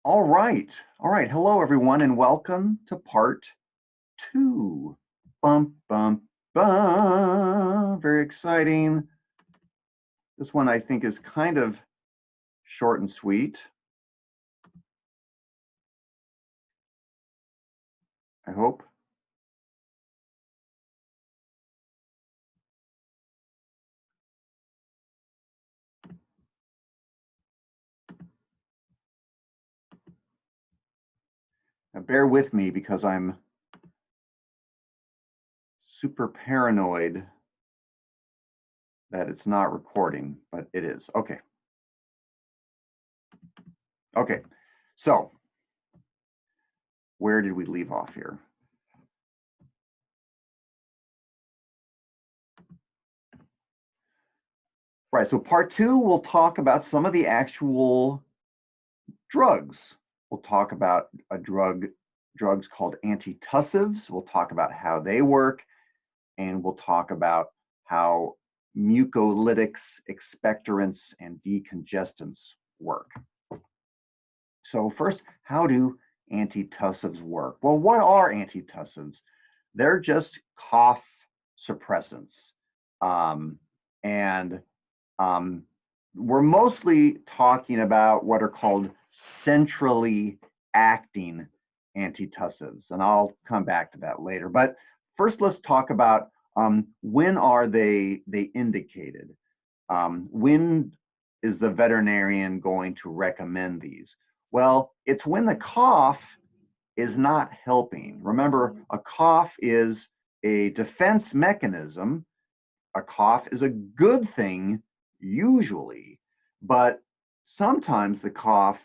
All right. All right. Hello, everyone, and welcome to part two. Bum, bum, bum. Very exciting. This one I think is kind of short and sweet. I hope. Now bear with me because I'm super paranoid that it's not recording, but it is. Okay. Okay. So, where did we leave off here? Right. So, part two, we'll talk about some of the actual drugs. We'll talk about drugs called antitussives. We'll talk about how they work, and we'll talk about how mucolytics, expectorants, and decongestants work. So first, how do antitussives work? Well, what are antitussives? They're just cough suppressants. And we're mostly talking about what are called centrally acting antitussives, and I'll come back to that later. But first, let's talk about when are they indicated? When is the veterinarian going to recommend these? Well, it's when the cough is not helping. Remember, a cough is a defense mechanism. A cough is a good thing usually, but sometimes the cough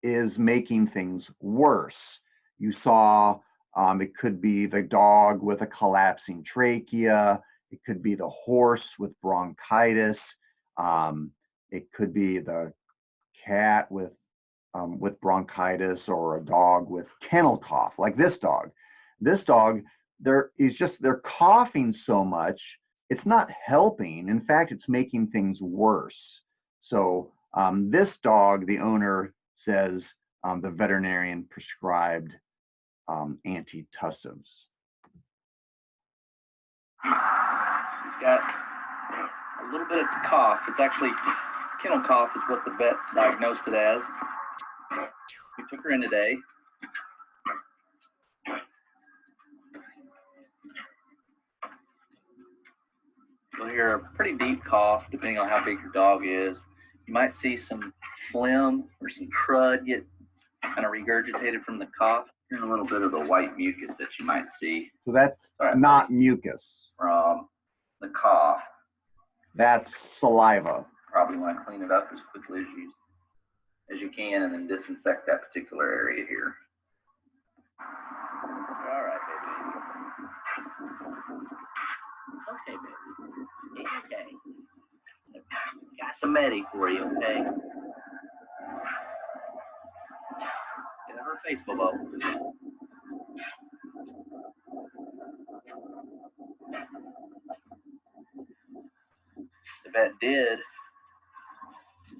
is making things worse. You saw it could be the dog with a collapsing trachea. It could be the horse with bronchitis. It could be the cat with bronchitis, or a dog with kennel cough, like this dog. This dog, they're coughing so much, it's not helping. In fact, it's making things worse. So this dog, the owner says the veterinarian prescribed antitussives. He's got a little bit of cough. It's actually kennel cough is what the vet diagnosed it as. We took her in today. You'll hear a pretty deep cough depending on how big your dog is. You might see some phlegm or some crud get kind of regurgitated from the cough, and a little bit of the white mucus that you might see. So that's not mucus. From the cough. That's saliva. Probably want to clean it up as quickly as you can, and then disinfect that particular area here. All right, baby. It's okay, baby. It's okay. Got some Medi for you, okay? Get out of her face, Bobo. The vet did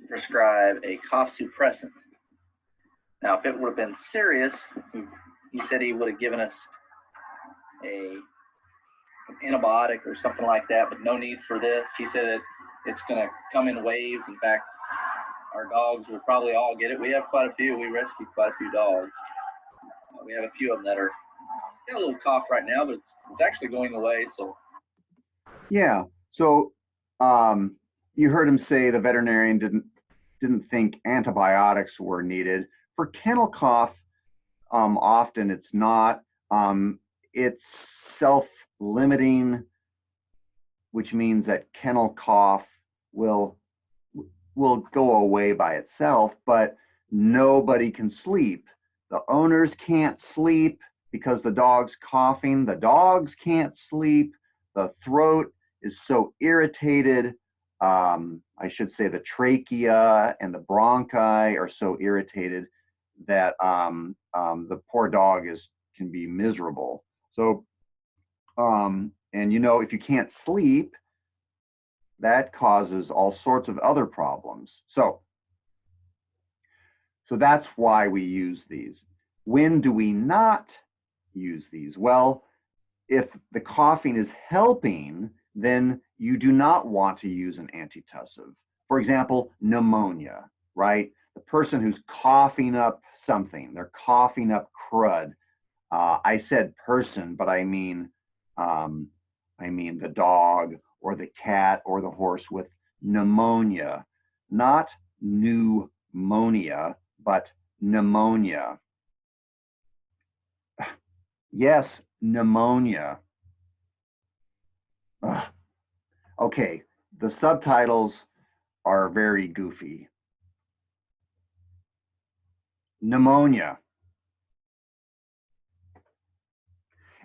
prescribe a cough suppressant. Now, if it would have been serious, he said he would have given us an antibiotic or something like that, but no need for this. He said it's going to come in waves. In fact, our dogs will probably all get it. We have quite a few. We rescued quite a few dogs. We have a few of them that are got a little cough right now, but it's actually going away. So yeah. So you heard him say the veterinarian didn't think antibiotics were needed for kennel cough. Often it's not. It's self-limiting, which means that kennel cough will go away by itself, but nobody can sleep. The owners can't sleep because the dog's coughing. The dogs can't sleep. The throat is so irritated. I should say the trachea and the bronchi are so irritated that the poor dog can be miserable. So, and if you can't sleep, that causes all sorts of other problems. So So that's why we use these. When do we not use these? Well, if the coughing is helping, then you do not want to use an antitussive. For example, pneumonia, right? The person who's coughing up something, they're coughing up crud. I said person, but I mean the dog or the cat or the horse with pneumonia, not pneumonia, but pneumonia. Yes, pneumonia. Ugh. Okay, the subtitles are very goofy. Pneumonia.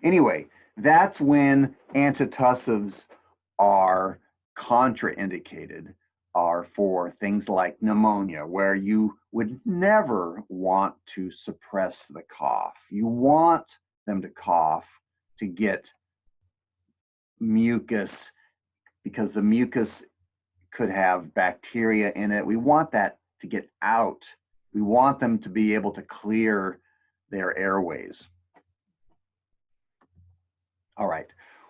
Anyway, that's when antitussives are contraindicated, are for things like pneumonia, where you would never want to suppress the cough. You want them to cough to get mucus because the mucus could have bacteria in it. We want that to get out. We want them to be able to clear their airways. All right.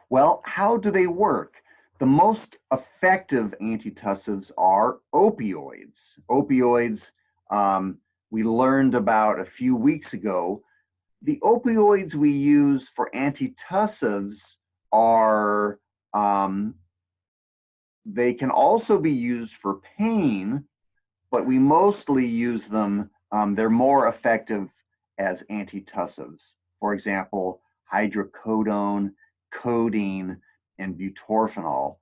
Well, how do they work? The most effective antitussives are opioids. Opioids, we learned about a few weeks ago. The opioids we use for antitussives are, they can also be used for pain, but we mostly use them, they're more effective as antitussives. For example, hydrocodone, codeine, and butorphanol.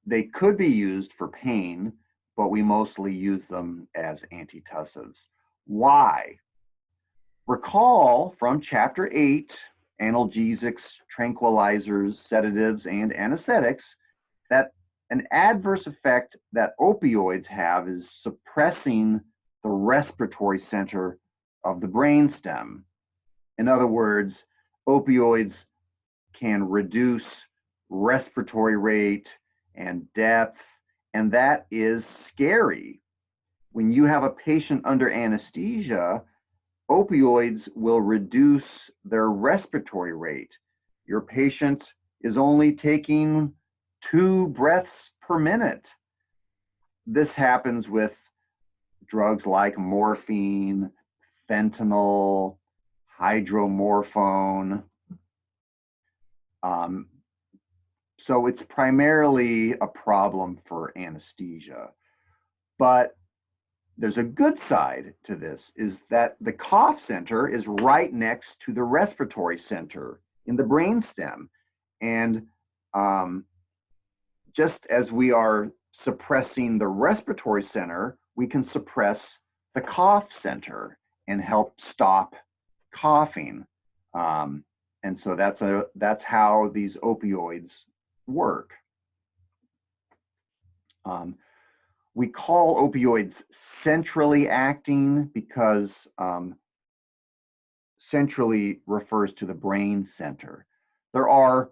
They could be used for pain, but we mostly use them as antitussives. Why? Recall from chapter 8, analgesics, tranquilizers, sedatives, and anesthetics, that an adverse effect that opioids have is suppressing the respiratory center of the brainstem. In other words, opioids can reduce respiratory rate and depth, and that is scary. When you have a patient under anesthesia, opioids will reduce their respiratory rate. Your patient is only taking 2 breaths per minute. This happens with drugs like morphine, fentanyl, hydromorphone. So it's primarily a problem for anesthesia. But there's a good side to this, is that the cough center is right next to the respiratory center in the brainstem. And just as we are suppressing the respiratory center, we can suppress the cough center and help stop coughing. And so that's how these opioids work. We call opioids centrally acting because centrally refers to the brain center. There are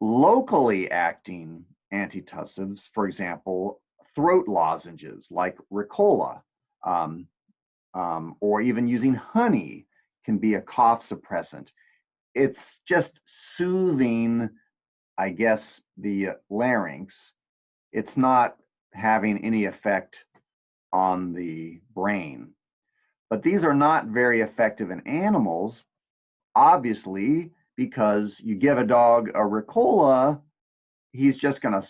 locally acting antitussives, for example, throat lozenges like Ricola, or even using honey can be a cough suppressant. It's just soothing, I guess, the larynx. It's not having any effect on the brain. But these are not very effective in animals, obviously, because you give a dog a Ricola, he's just going to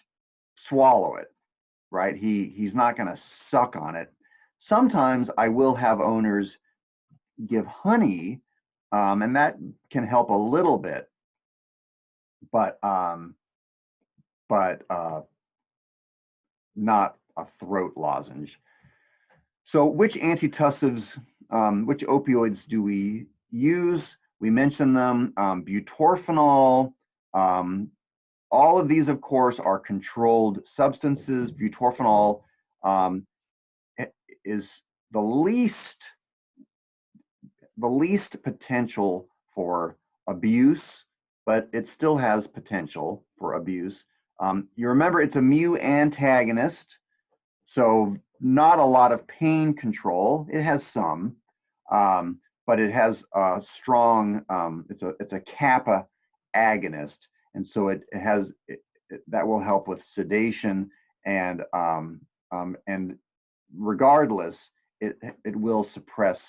swallow it, right? He's not going to suck on it. Sometimes I will have owners give honey, and that can help a little bit, but not a throat lozenge. So which antitussives, which opioids do we use? We mentioned them, butorphanol. All of these, of course, are controlled substances. Butorphanol is the least potential for abuse, but it still has potential for abuse. You remember it's a mu antagonist, so not a lot of pain control. It has some, but it has a strong, it's a kappa agonist. And so it has, that will help with sedation and regardless, it will suppress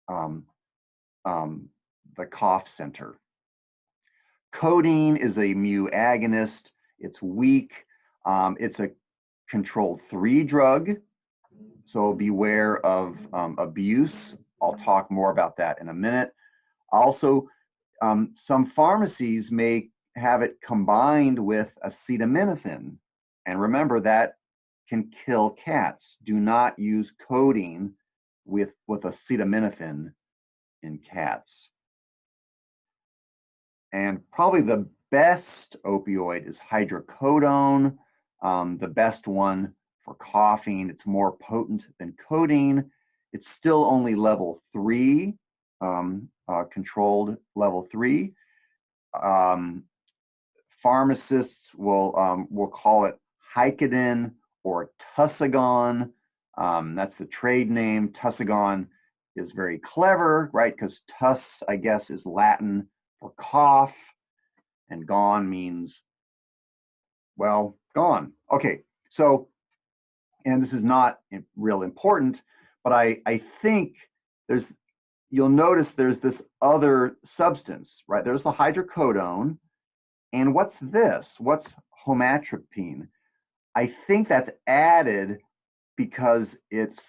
um, the cough center. Codeine is a mu agonist. It's weak. It's a controlled 3 drug, so beware of abuse. I'll talk more about that in a minute. Also, some pharmacies may have it combined with acetaminophen. And remember, that can kill cats. Do not use codeine with acetaminophen in cats. And probably the best opioid is hydrocodone, the best one for coughing. It's more potent than codeine. It's still only level 3, controlled level 3. Pharmacists will call it Vicodin or Tussigon. That's the trade name. Tussigon is very clever, right? Because tus, I guess, is Latin for cough, and gone means, well, gone. Okay, so, and this is not real important, but I think you'll notice there's this other substance, right? There's the hydrocodone, and what's this? What's homatropine? I think that's added because it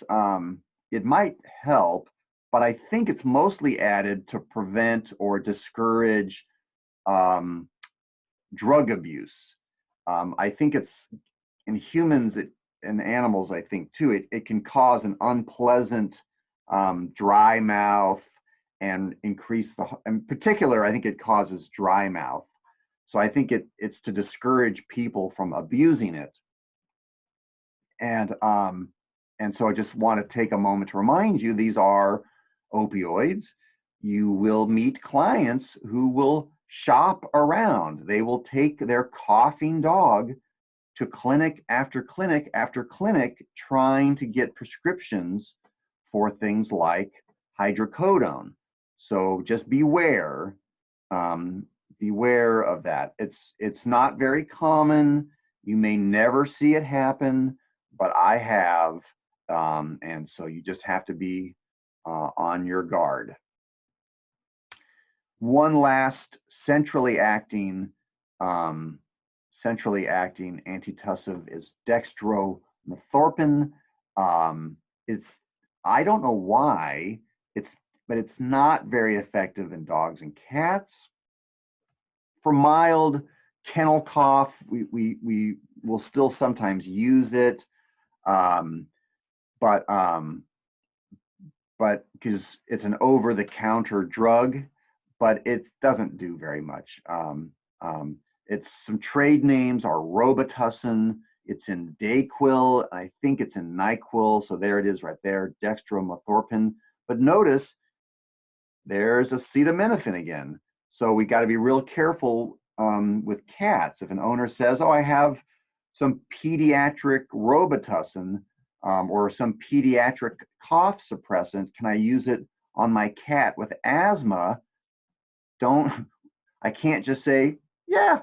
might help, but I think it's mostly added to prevent or discourage drug abuse. I think it's in humans and animals, I think too, it can cause an unpleasant dry mouth and increase in particular, I think it causes dry mouth. So I think it's to discourage people from abusing it. And so I just want to take a moment to remind you, these are opioids. You will meet clients who will shop around. They will take their coughing dog to clinic after clinic after clinic, trying to get prescriptions for things like hydrocodone. So just beware. Beware of that. It's not very common. You may never see it happen, but I have, and so you just have to be on your guard. One last centrally acting antitussive is dextromethorphan. It's, I don't know why, but it's not very effective in dogs and cats. For mild kennel cough, we will still sometimes use it, but because it's an over-the-counter drug, but it doesn't do very much. It's some trade names are Robitussin. It's in Dayquil. I think it's in NyQuil. So there it is right there, dextromethorphan. But notice there's acetaminophen again. So we got to be real careful with cats. If an owner says, "Oh, I have some pediatric Robitussin or some pediatric cough suppressant, can I use it on my cat with asthma?" I can't just say, "Yeah,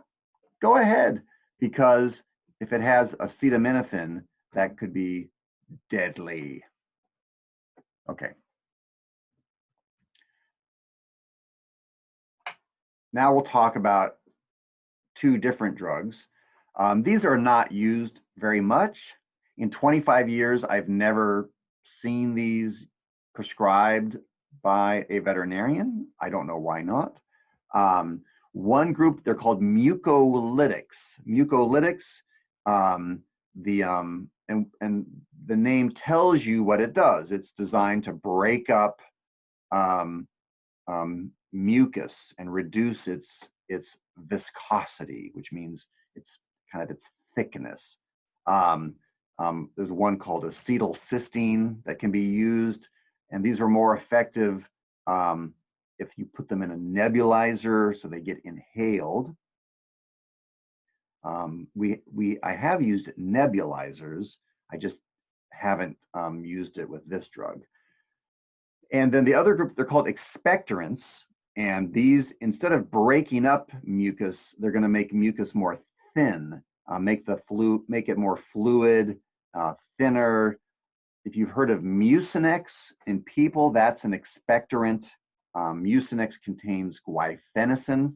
go ahead," because if it has acetaminophen, that could be deadly. Okay. Now we'll talk about 2 different drugs. These are not used very much. In 25 years, I've never seen these prescribed by a veterinarian. I don't know why not. One group, they're called mucolytics. Mucolytics, and the name tells you what it does. It's designed to break up mucus and reduce its viscosity, which means it's kind of its thickness. There's one called acetylcysteine that can be used, and these are more effective if you put them in a nebulizer so they get inhaled. I have used nebulizers. I just haven't used it with this drug. And then the other group, they're called expectorants. And these, instead of breaking up mucus, they're going to make mucus more thin, make it more fluid, thinner. If you've heard of Mucinex in people, that's an expectorant. Mucinex contains guaifenesin.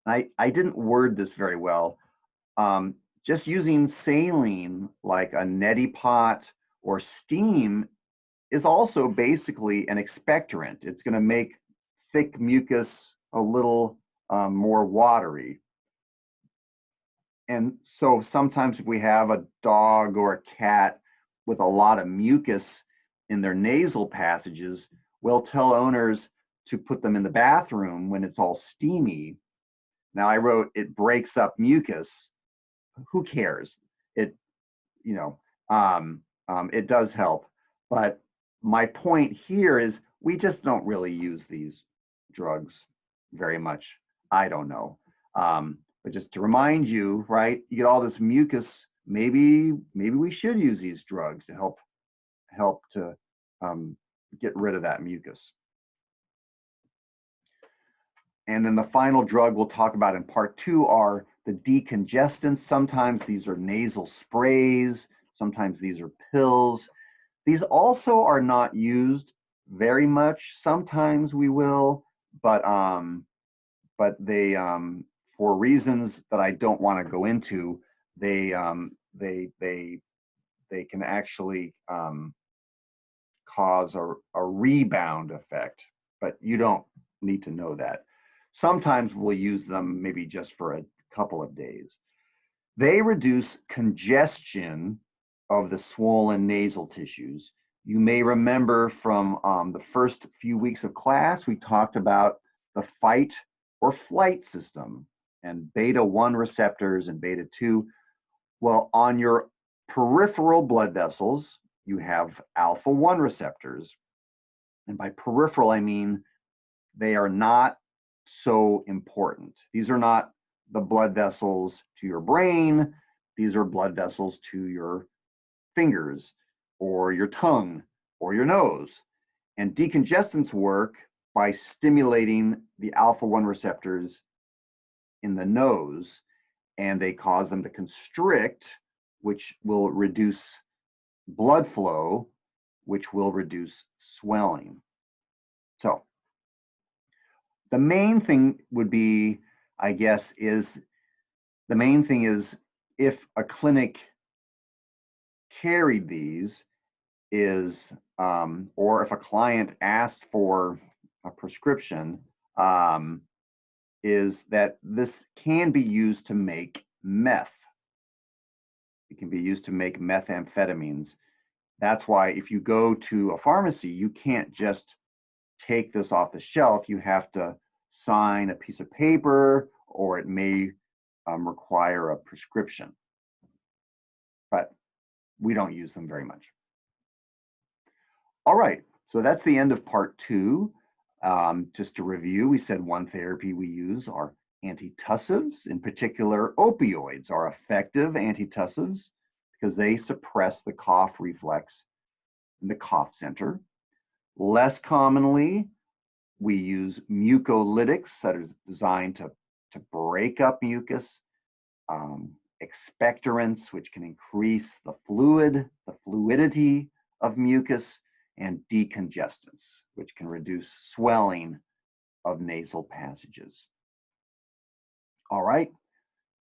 I didn't word this very well. Just using saline like a neti pot or steam is also basically an expectorant. It's going to make thick mucus a little more watery. And so sometimes if we have a dog or a cat with a lot of mucus in their nasal passages, we'll tell owners to put them in the bathroom when it's all steamy. Now I wrote, it breaks up mucus. Who cares? It, you know, it does help. But my point here is we just don't really use these drugs very much. I don't know. But just to remind you, right, you get all this mucus, maybe we should use these drugs to help to get rid of that mucus. And then the final drug we'll talk about in part 2 are the decongestants. Sometimes these are nasal sprays, sometimes these are pills. These also are not used very much. Sometimes we will, but they, for reasons that I don't want to go into, they can actually cause a rebound effect, but you don't need to know that. Sometimes we'll use them maybe just for a couple of days. They reduce congestion of the swollen nasal tissues. You may remember from the first few weeks of class, we talked about the fight or flight system and beta-1 receptors and beta-2. Well, on your peripheral blood vessels, you have alpha-1 receptors. And by peripheral, I mean they are not so important. These are not the blood vessels to your brain. These are blood vessels to your fingers or your tongue or your nose. And decongestants work by stimulating the alpha-1 receptors in the nose, and they cause them to constrict, which will reduce blood flow, which will reduce swelling. So the main thing would be, I guess, is if a clinic carried these is, or if a client asked for a prescription, is that this can be used to make meth. It can be used to make methamphetamines. That's why if you go to a pharmacy, you can't just take this off the shelf. You have to sign a piece of paper, or it may require a prescription. But we don't use them very much. All right, so that's the end of part 2. Just to review, we said one therapy we use are antitussives. In particular, opioids are effective antitussives because they suppress the cough reflex in the cough center. Less commonly, we use mucolytics that are designed to break up mucus, expectorants, which can increase the fluidity of mucus, and decongestants, which can reduce swelling of nasal passages. All right,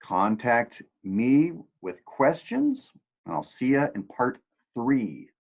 contact me with questions, and I'll see you in part 3.